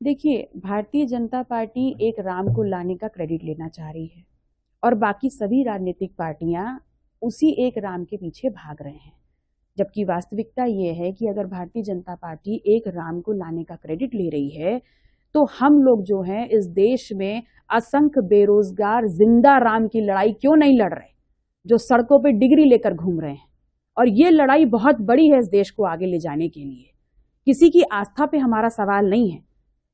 देखिए, भारतीय जनता पार्टी एक राम को लाने का क्रेडिट लेना चाह रही है और बाकी सभी राजनीतिक पार्टियां उसी एक राम के पीछे भाग रहे हैं। जबकि वास्तविकता ये है कि अगर भारतीय जनता पार्टी एक राम को लाने का क्रेडिट ले रही है, तो हम लोग जो हैं इस देश में असंख्य बेरोजगार जिंदा राम की लड़ाई क्यों नहीं लड़ रहे, जो सड़कों पे डिग्री लेकर घूम रहे हैं। और ये लड़ाई बहुत बड़ी है इस देश को आगे ले जाने के लिए। किसी की आस्था पे हमारा सवाल नहीं है,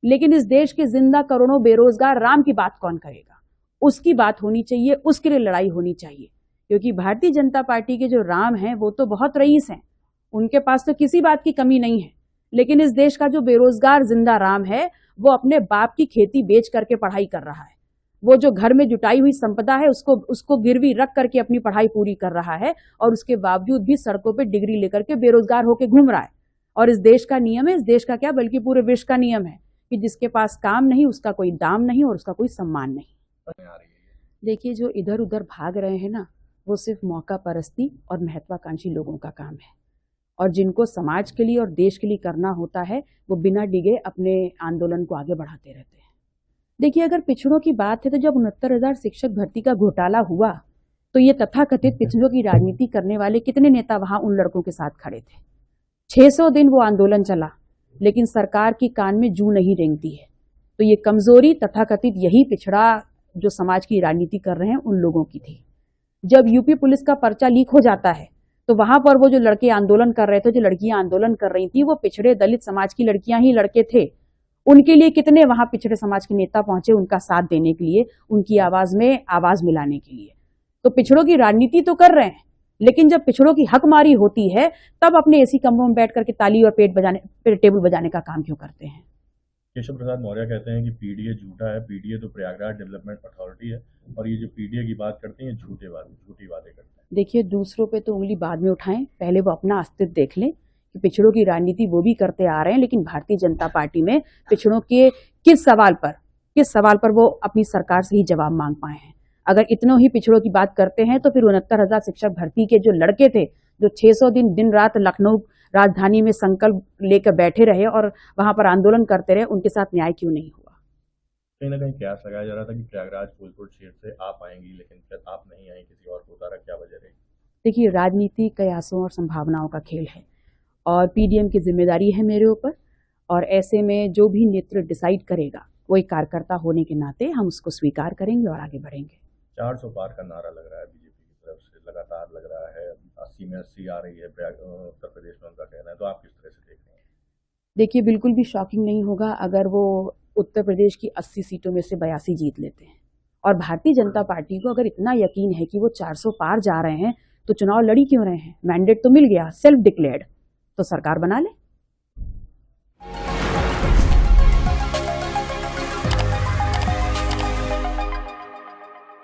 लेकिन इस देश के जिंदा करोड़ों बेरोजगार राम की बात कौन करेगा? उसकी बात होनी चाहिए, उसके लिए लड़ाई होनी चाहिए। क्योंकि भारतीय जनता पार्टी के जो राम हैं वो तो बहुत रईस हैं, उनके पास तो किसी बात की कमी नहीं है। लेकिन इस देश का जो बेरोजगार जिंदा राम है वो अपने बाप की खेती बेच करके पढ़ाई कर रहा है। वो जो घर में जुटाई हुई संपदा है उसको गिरवी रख करके अपनी पढ़ाई पूरी कर रहा है, और उसके बावजूद भी सड़कों पर डिग्री लेकर के बेरोजगार होकर घूम रहा है। और इस देश का नियम है, इस देश का क्या बल्कि पूरे विश्व का नियम है कि जिसके पास काम नहीं उसका कोई दाम नहीं और उसका कोई सम्मान नहीं। देखिए, जो इधर उधर भाग रहे हैं ना, वो सिर्फ मौका परस्ती और महत्वाकांक्षी लोगों का काम है। और जिनको समाज के लिए और देश के लिए करना होता है वो बिना डिगे अपने आंदोलन को आगे बढ़ाते रहते हैं। देखिए, अगर पिछड़ों की बात है तो जब 69,000 शिक्षक भर्ती का घोटाला हुआ तो ये तथाकथित पिछड़ों की राजनीति करने वाले कितने नेता वहां उन लड़कों के साथ खड़े थे। 600 दिन वो आंदोलन चला, लेकिन सरकार की कान में जू नहीं रेंगती है। तो ये कमजोरी तथाकथित यही पिछड़ा जो समाज की राजनीति कर रहे हैं उन लोगों की थी। जब यूपी पुलिस का पर्चा लीक हो जाता है तो वहां पर वो जो लड़के आंदोलन कर रहे थे, जो लड़कियां आंदोलन कर रही थी, वो पिछड़े दलित समाज की लड़कियां ही लड़के थे। उनके लिए कितने वहां पिछड़े समाज के नेता पहुंचे उनका साथ देने के लिए, उनकी आवाज में आवाज मिलाने के लिए। तो पिछड़ों की राजनीति तो कर रहे हैं, लेकिन जब पिछड़ों की हकमारी होती है तब अपने एसी कमरों में बैठ करके ताली और टेबल बजाने का काम क्यों करते हैं? केशव प्रसाद मौर्य कहते हैं कि पीडीए झूठा है। पीडीए तो प्रयागराज डेवलपमेंट अथॉरिटी है, और ये जो पीडीए की बात करते हैं झूठी वादे करते हैं। देखिए, दूसरों पे तो उंगली बाद में उठाएं, पहले वो अपना अस्तित्व देख लें कि पिछड़ों की राजनीति वो भी करते आ रहे हैं, लेकिन भारतीय जनता पार्टी में पिछड़ों के किस सवाल पर वो अपनी सरकार से ही जवाब मांग पाए हैं। अगर इतनों ही पिछड़ों की बात करते हैं तो फिर 69,000 शिक्षक भर्ती के जो लड़के थे, जो 600 दिन दिन रात लखनऊ राजधानी में संकल्प लेकर बैठे रहे और वहां पर आंदोलन करते रहे, उनके साथ न्याय क्यों नहीं हुआ? कहीं ना कहीं कयास लगाया जा रहा था कि प्रयागराज फूलपुर क्षेत्र से आप आएंगी, लेकिन फिर आप नहीं आई, किसी और को उतारा, क्या वजह रही? देखिए, राजनीति कयासों और संभावनाओं का खेल है और पीडीएम की जिम्मेदारी है मेरे ऊपर। और ऐसे में जो भी नेतृत्व डिसाइड करेगा वो एक कार्यकर्ता होने के नाते हम उसको स्वीकार करेंगे और आगे बढ़ेंगे। 400 पार का नारा लग रहा है बीजेपी की तरफ से, लगातार लग रहा है। 80 में 80 आ रही है उत्तर प्रदेश में, उनका कहना है। तो आप किस तरह से देख रहे हैं? देखिए, बिल्कुल भी शॉकिंग नहीं होगा अगर वो उत्तर प्रदेश की 80 सीटों में से 82 जीत लेते हैं। और भारतीय जनता पार्टी को अगर इतना यकीन है कि वो 400 पार जा रहे हैं तो चुनाव लड़ी क्यों रहे हैं? मैंडेट तो मिल गया, सेल्फ डिक्लेयर्ड, तो सरकार बना ले।